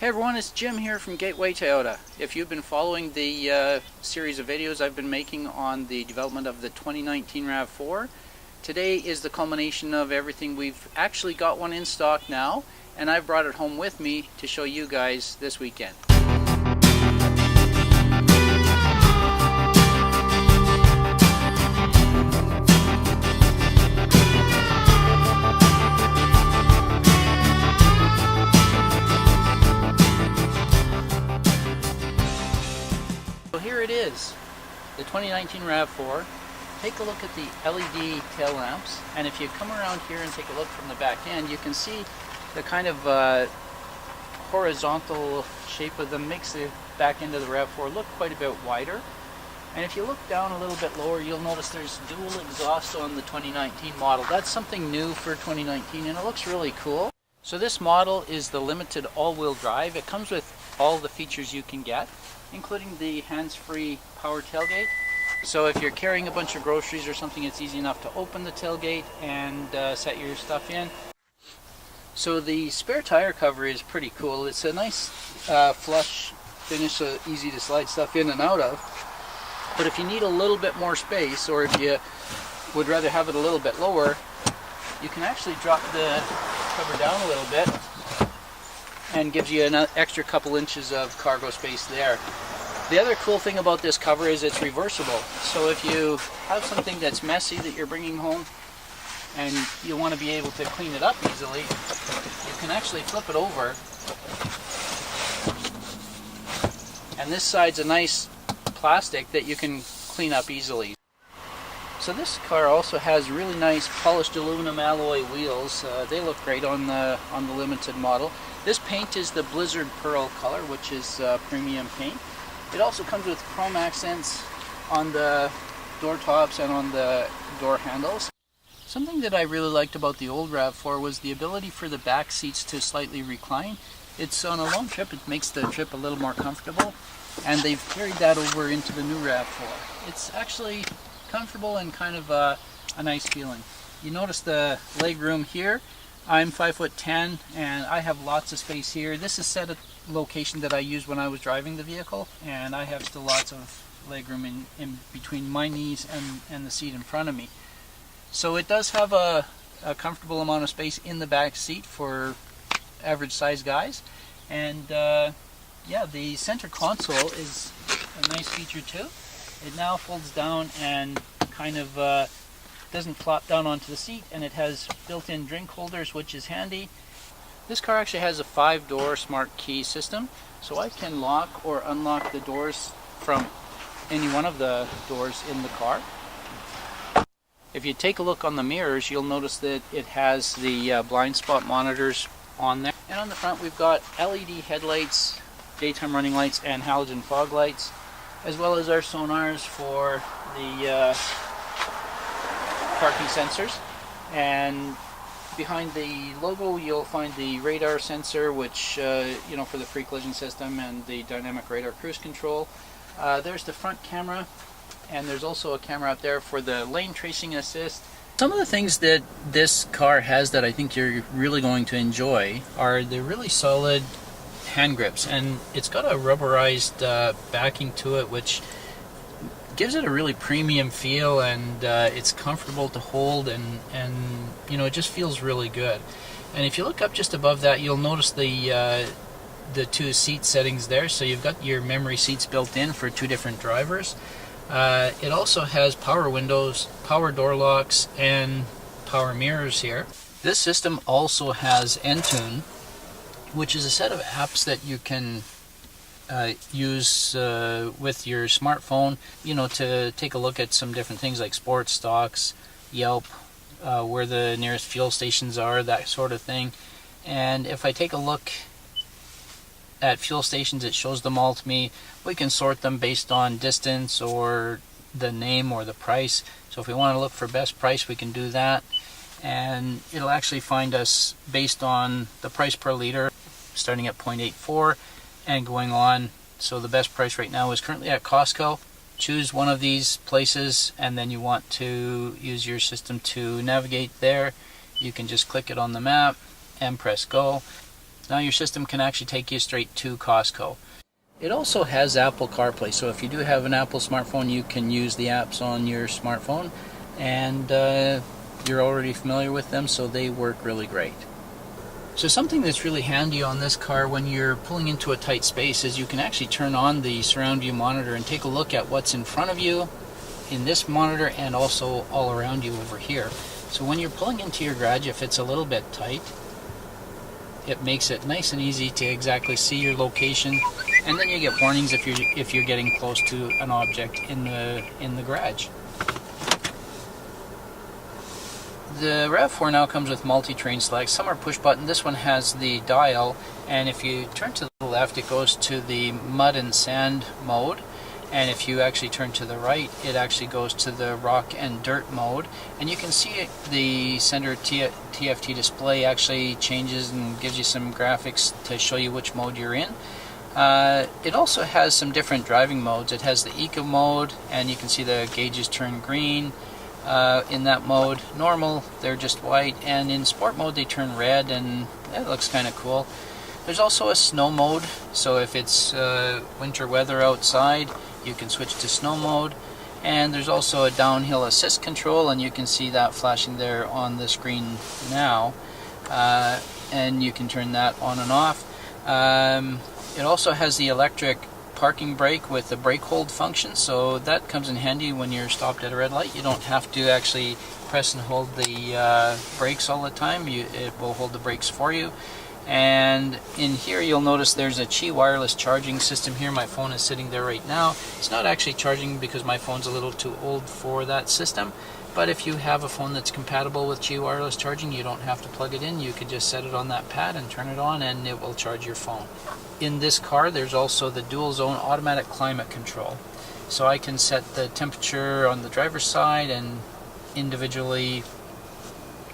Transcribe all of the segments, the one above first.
Hey everyone, it's Jim here from Gateway Toyota. If you've been following the series of videos I've been making on the development of the 2019 RAV4, today is the culmination of everything. We've actually got one in stock now, and I've brought it home with me to show you guys this weekend. So here it is, the 2019 RAV4. Take a look at the LED tail lamps, and if you come around here and take a look from the back end, you can see the kind of horizontal shape of them makes the back end of the RAV4 look quite a bit wider. And if you look down a little bit lower, you'll notice there's dual exhaust on the 2019 model. That's something new for 2019, and it looks really cool. So this model is the limited all-wheel drive. It comes with all the features you can get, including the hands-free power tailgate. So if you're carrying a bunch of groceries or something, it's easy enough to open the tailgate and set your stuff in. So the spare tire cover is pretty cool. It's a nice flush finish, so easy to slide stuff in and out of. But if you need a little bit more space, or if you would rather have it a little bit lower, you can actually drop the cover down a little bit, and gives you an extra couple inches of cargo space there. The other cool thing about this cover is it's reversible. So if you have something that's messy that you're bringing home and you want to be able to clean it up easily, you can actually flip it over. And this side's a nice plastic that you can clean up easily. So this car also has really nice polished aluminum alloy wheels. They look great on the limited model. This paint is the Blizzard Pearl color, which is premium paint. It also comes with chrome accents on the door tops and on the door handles. Something that I really liked about the old RAV4 was the ability for the back seats to slightly recline. It's on a long trip, it makes the trip a little more comfortable, and they've carried that over into the new RAV4. It's actually comfortable and kind of a nice feeling. You notice the leg room here. I'm 5'10" and I have lots of space here. This is set at location that I used when I was driving the vehicle, and I have still lots of leg room in between my knees and the seat in front of me. So it does have a comfortable amount of space in the back seat for average size guys. And yeah, the center console is a nice feature too. It now folds down and kind of doesn't flop down onto the seat, and it has built-in drink holders, which is handy. This car actually has a 5-door smart key system, so I can lock or unlock the doors from any one of the doors in the car. If you take a look on the mirrors, you'll notice that it has the blind spot monitors on there. And on the front we've got LED headlights, daytime running lights, and halogen fog lights, as well as our sonars for the parking sensors. And behind the logo you'll find the radar sensor, which you know, for the pre-collision system, and the dynamic radar cruise control. There's the front camera, and there's also a camera out there for the lane tracing assist. Some of the things that this car has that I think you're really going to enjoy are the really solid hand grips, and it's got a rubberized backing to it, which gives it a really premium feel, and it's comfortable to hold, and you know, it just feels really good. And if you look up just above that, you'll notice the two seat settings there. So you've got your memory seats built in for two different drivers. It also has power windows, power door locks, and power mirrors here. This system also has Entune, which is a set of apps that you can use with your smartphone, you know, to take a look at some different things like sports stocks, Yelp, where the nearest fuel stations are, that sort of thing. And if I take a look at fuel stations, it shows them all to me. We can sort them based on distance or the name or the price. So if we want to look for best price, we can do that, and it'll actually find us based on the price per liter, starting at 0.84 and going on. So the best price right now is currently at Costco. Choose one of these places, and then you want to use your system to navigate there. You can just click it on the map and press go. Now your system can actually take you straight to Costco. It also has Apple CarPlay, so if you do have an Apple smartphone, you can use the apps on your smartphone, and you're already familiar with them, so they work really great. So something that's really handy on this car when you're pulling into a tight space is you can actually turn on the surround view monitor and take a look at what's in front of you in this monitor and also all around you over here. So when you're pulling into your garage, if it's a little bit tight, it makes it nice and easy to exactly see your location, and then you get warnings if you're getting close to an object in the garage. The RAV4 now comes with multi-terrain select. Some are push button. This one has the dial, and if you turn to the left, it goes to the mud and sand mode, and if you actually turn to the right, it actually goes to the rock and dirt mode. And you can see the center TFT display actually changes and gives you some graphics to show you which mode you're in. It also has some different driving modes. It has the eco mode, and you can see the gauges turn green. In that mode, normal, they're just white, and in sport mode they turn red, and that looks kind of cool. There's also a snow mode, so if it's winter weather outside, you can switch to snow mode. And there's also a downhill assist control, and you can see that flashing there on the screen now, and you can turn that on and off. It also has the electric parking brake with the brake hold function, so that comes in handy when you're stopped at a red light. You don't have to actually press and hold the brakes all the time. It will hold the brakes for you. And in here you'll notice there's a Qi wireless charging system here. My phone is sitting there right now. It's not actually charging because my phone's a little too old for that system, but if you have a phone that's compatible with Qi wireless charging, you don't have to plug it in. You could just set it on that pad and turn it on, and it will charge your phone. In this car, there's also the dual zone automatic climate control. So I can set the temperature on the driver's side and individually,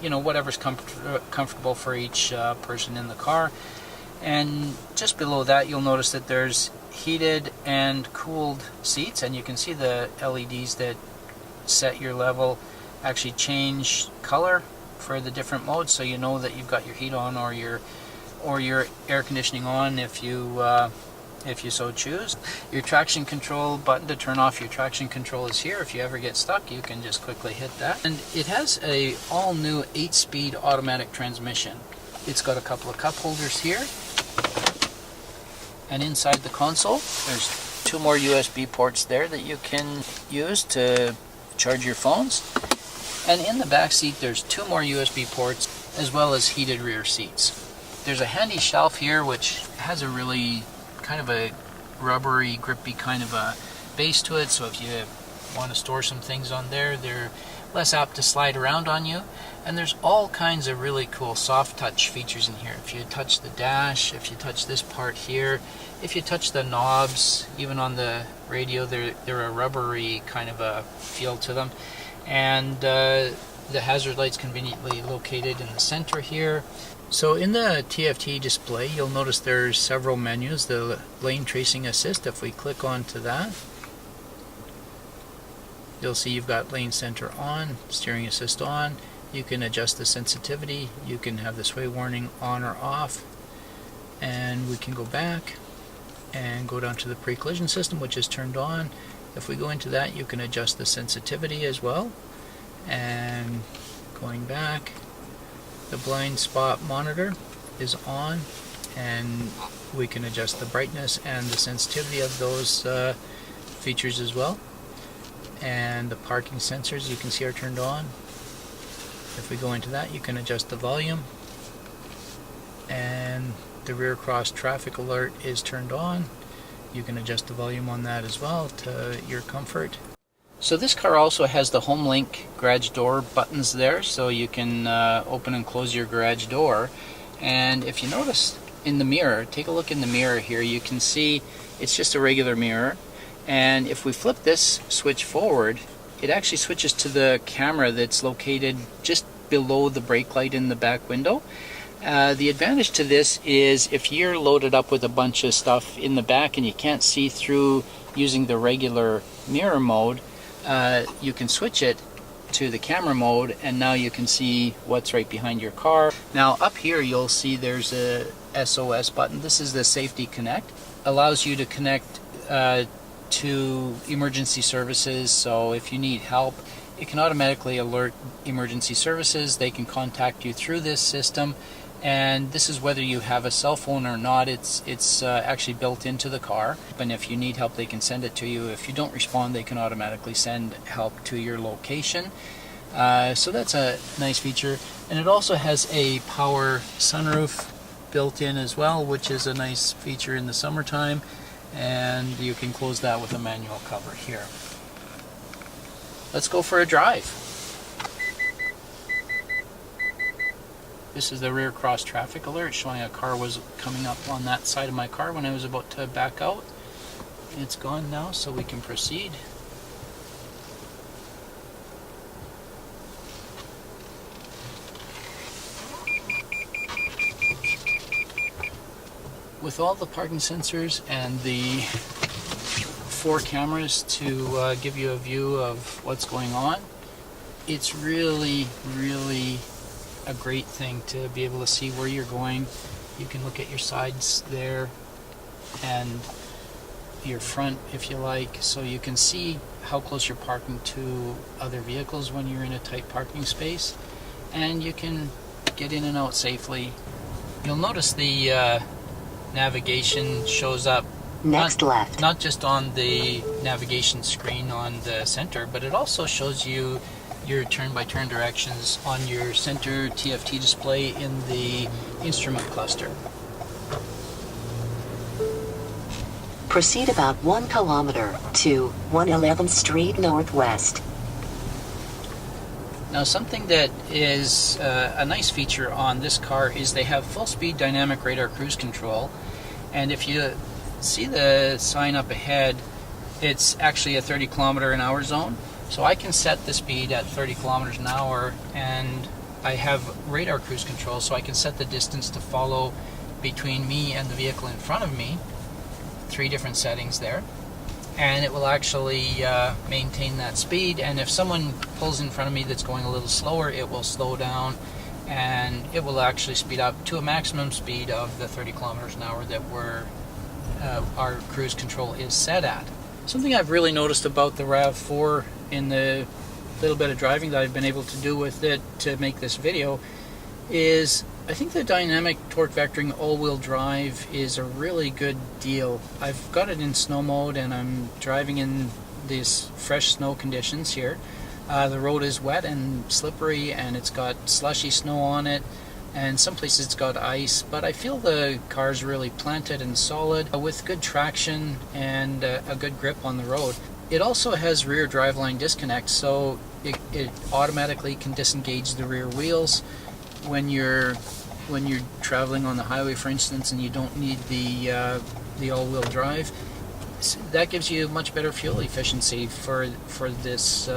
whatever's comfortable for each person in the car. And just below that, you'll notice that there's heated and cooled seats, and you can see the LEDs that set your level actually change color for the different modes, so you know that you've got your heat on or your air conditioning on if you so choose. Your traction control button to turn off your traction control is here. If you ever get stuck, you can just quickly hit that. And it has a all new 8-speed automatic transmission. It's got a couple of cup holders here, and inside the console there's 2 more USB ports there that you can use to charge your phones. And in the back seat there's 2 more USB ports, as well as heated rear seats. There's a handy shelf here which has a really kind of a rubbery, grippy kind of a base to it, so if you want to store some things on there, they're less apt to slide around on you. And there's all kinds of really cool soft touch features in here. If you touch the dash, if you touch this part here, if you touch the knobs, even on the radio, they're a rubbery kind of a feel to them. And the hazard light's conveniently located in the center here. So in the TFT display, you'll notice there's several menus. The lane tracing assist, if we click onto that, you'll see you've got lane center on, steering assist on. You can adjust the sensitivity. You can have the sway warning on or off. And we can go back and go down to the pre-collision system, which is turned on. If we go into that, you can adjust the sensitivity as well. And going back, the blind spot monitor is on, and we can adjust the brightness and the sensitivity of those features as well. And the parking sensors, you can see, are turned on. If we go into that, you can adjust the volume, and the rear cross traffic alert is turned on. You can adjust the volume on that as well to your comfort. So this car also has the HomeLink garage door buttons there, so you can open and close your garage door. And if you notice in the mirror, take a look in the mirror here, you can see it's just a regular mirror. And if we flip this switch forward, it actually switches to the camera that's located just below the brake light in the back window. The advantage to this is if you're loaded up with a bunch of stuff in the back and you can't see through using the regular mirror mode, you can switch it to the camera mode, and now you can see what's right behind your car. Now up here you'll see there's SOS button. This is the Safety Connect. Allows you to connect to emergency services, so if you need help, it can automatically alert emergency services. They can contact you through this system, and this is whether you have a cell phone or not. It's actually built into the car, and if you need help, they can send it to you. If you don't respond, they can automatically send help to your location. So that's a nice feature, and it also has a power sunroof built in as well, which is a nice feature in the summertime, and you can close that with a manual cover here. Let's go for a drive. This is the rear cross traffic alert showing a car was coming up on that side of my car when I was about to back out. It's gone now, so we can proceed. With all the parking sensors and the 4 cameras to give you a view of what's going on, it's really a great thing to be able to see where you're going. You can look at your sides there and your front if you like, so you can see how close you're parking to other vehicles when you're in a tight parking space, and you can get in and out safely. You'll notice the navigation shows up next left, not just on the navigation screen on the center, but it also shows you your turn-by-turn directions on your center TFT display in the instrument cluster. Proceed about 1 kilometer to 111th Street Northwest. Now, something that is a nice feature on this car is they have full-speed dynamic radar cruise control, and if you see the sign up ahead, it's actually a 30 kilometer an hour zone. So I can set the speed at 30 kilometers an hour, and I have radar cruise control, so I can set the distance to follow between me and the vehicle in front of me. 3 different settings there, and it will actually maintain that speed, and if someone pulls in front of me that's going a little slower, it will slow down, and it will actually speed up to a maximum speed of the 30 kilometers an hour that our cruise control is set at. Something I've really noticed about the RAV4 in the little bit of driving that I've been able to do with it to make this video is I think the dynamic torque vectoring all-wheel drive is a really good deal. I've got it in snow mode, and I'm driving in these fresh snow conditions here. The road is wet and slippery, and it's got slushy snow on it, and some places it's got ice, but I feel the car's really planted and solid with good traction and a good grip on the road. It also has rear driveline disconnect, so it automatically can disengage the rear wheels when you're traveling on the highway, for instance, and you don't need the all-wheel drive. That gives you much better fuel efficiency for this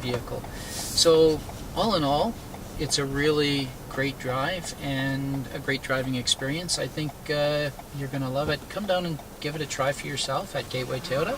vehicle. So all in all, it's a really great drive and a great driving experience. I think you're going to love it. Come down and give it a try for yourself at Gateway Toyota.